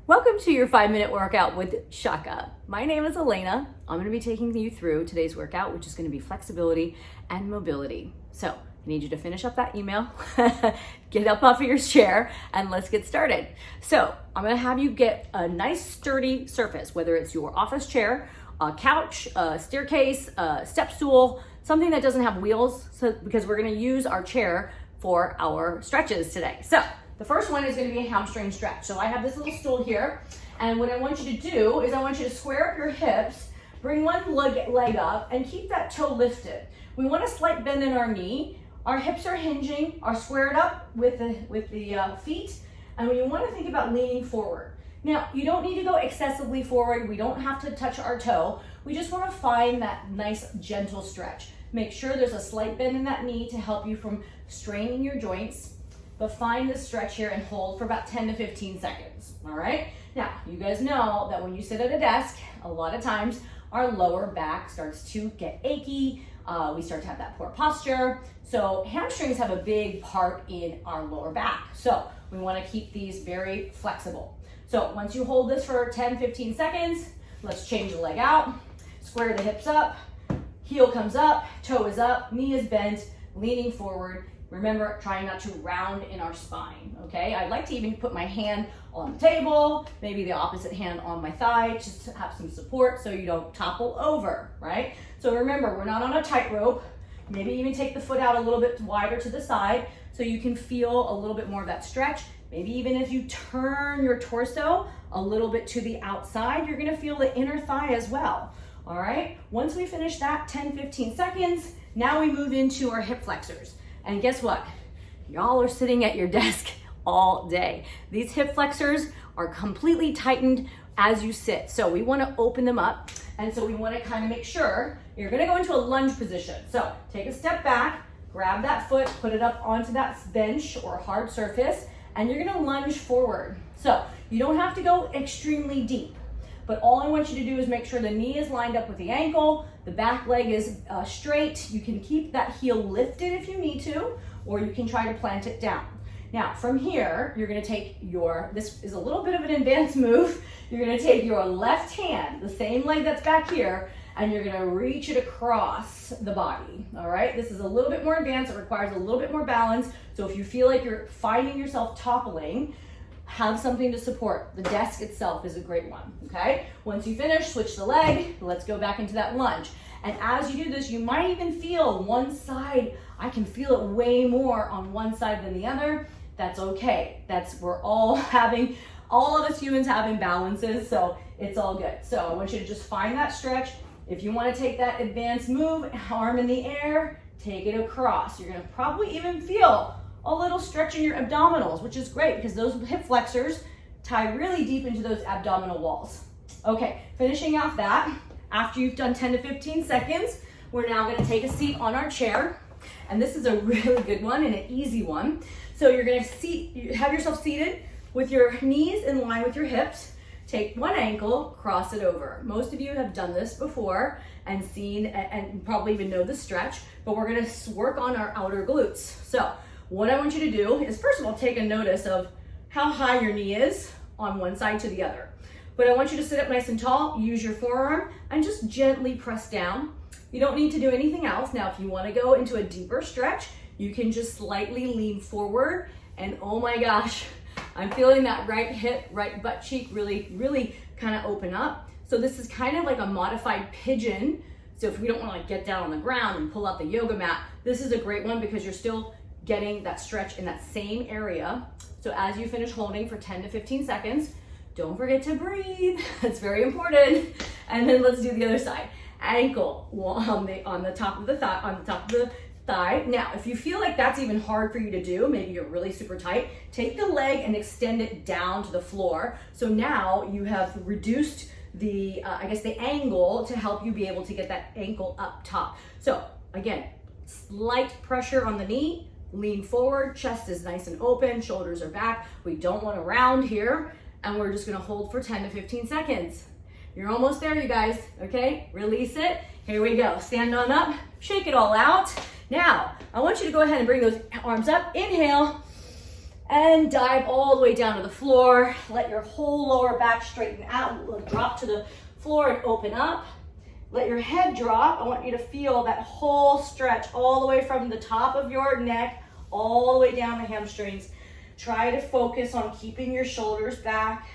Welcome to your 5-minute workout with Shaka. My name is Elaina. I'm going to be taking you through today's workout, which is going to be flexibility and mobility. So I need you to finish up that email, get up off of your chair, and let's get started. So I'm going to have you get a nice sturdy surface, whether it's your office chair, a couch, a staircase, a step stool, something that doesn't have wheels, because we're going to use our chair for our stretches today. So the first one is going to be a hamstring stretch. So I have this little stool here, and what I want you to do is I want you to square up your hips, bring one leg up, and keep that toe lifted. We want a slight bend in our knee. Our hips are hinging, are squared up with the feet, and we want to think about leaning forward. Now, you don't need to go excessively forward. We don't have to touch our toe. We just want to find that nice, gentle stretch. Make sure there's a slight bend in that knee to help you from straining your joints. But find this stretch here and hold for about 10 to 15 seconds, all right? Now, you guys know that when you sit at a desk, a lot of times our lower back starts to get achy. We start to have that poor posture. So hamstrings have a big part in our lower back. So we wanna keep these very flexible. So once you hold this for 10, 15 seconds, let's change the leg out, square the hips up, heel comes up, toe is up, knee is bent, leaning forward. Remember, trying not to round in our spine, okay? I like to even put my hand on the table, maybe the opposite hand on my thigh, just to have some support so you don't topple over, right? So remember, we're not on a tightrope. Maybe even take the foot out a little bit wider to the side so you can feel a little bit more of that stretch. Maybe even if you turn your torso a little bit to the outside, you're gonna feel the inner thigh as well, all right? Once we finish that 10, 15 seconds, now we move into our hip flexors. And guess what? Y'all are sitting at your desk all day. These hip flexors are completely tightened as you sit. So we wanna open them up. And so we wanna kind of make sure you're gonna go into a lunge position. So take a step back, grab that foot, put it up onto that bench or hard surface, and you're gonna lunge forward. So you don't have to go extremely deep, but all I want you to do is make sure the knee is lined up with the ankle, the back leg is straight. You can keep that heel lifted if you need to, or you can try to plant it down. Now, from here, you're gonna take this is a little bit of an advanced move. You're gonna take your left hand, the same leg that's back here, and you're gonna reach it across the body, all right? This is a little bit more advanced. It requires a little bit more balance. So if you feel like you're finding yourself toppling, have something to support. The desk itself is a great one, okay? Once you finish, switch the leg. Let's go back into that lunge. And as you do this, you might even feel one side. I can feel it way more on one side than the other. That's okay. We're all of us humans have imbalances, so it's all good. So I want you to just find that stretch. If you want to take that advanced move, arm in the air, take it across. You're gonna probably even feel a little stretch in your abdominals, which is great because those hip flexors tie really deep into those abdominal walls. Okay, finishing off that, after you've done 10 to 15 seconds, we're now gonna take a seat on our chair. And this is a really good one and an easy one. So you're gonna have yourself seated with your knees in line with your hips. Take one ankle, cross it over. Most of you have done this before and seen and probably even know the stretch, but we're gonna work on our outer glutes. So what I want you to do is, first of all, take a notice of how high your knee is on one side to the other. But I want you to sit up nice and tall, use your forearm, and just gently press down. You don't need to do anything else. Now, if you want to go into a deeper stretch, you can just slightly lean forward, and oh my gosh, I'm feeling that right hip, right butt cheek really, really kind of open up. So this is kind of like a modified pigeon. So if we don't want to like get down on the ground and pull out the yoga mat, this is a great one because you're still getting that stretch in that same area. So as you finish holding for 10 to 15 seconds, don't forget to breathe. That's very important. And then let's do the other side. Ankle on the top of the thigh. Now, if you feel like that's even hard for you to do, maybe you're really super tight, take the leg and extend it down to the floor. So now you have reduced the angle to help you be able to get that ankle up top. So again, slight pressure on the knee, lean forward, chest is nice and open, shoulders are back. We don't want to round here, and we're just gonna hold for 10 to 15 seconds. You're almost there, you guys, okay? Release it. Here we go. Stand on up, shake it all out. Now, I want you to go ahead and bring those arms up. Inhale, And dive all the way down to the floor. Let your whole lower back straighten out. Drop to the floor and open up. Let your head drop. I want you to feel that whole stretch all the way from the top of your neck all the way down the hamstrings. Try to focus on keeping your shoulders back,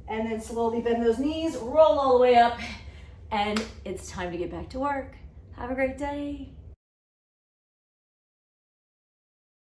and then slowly bend those knees, roll all the way up, and it's time to get back to work. Have a great day.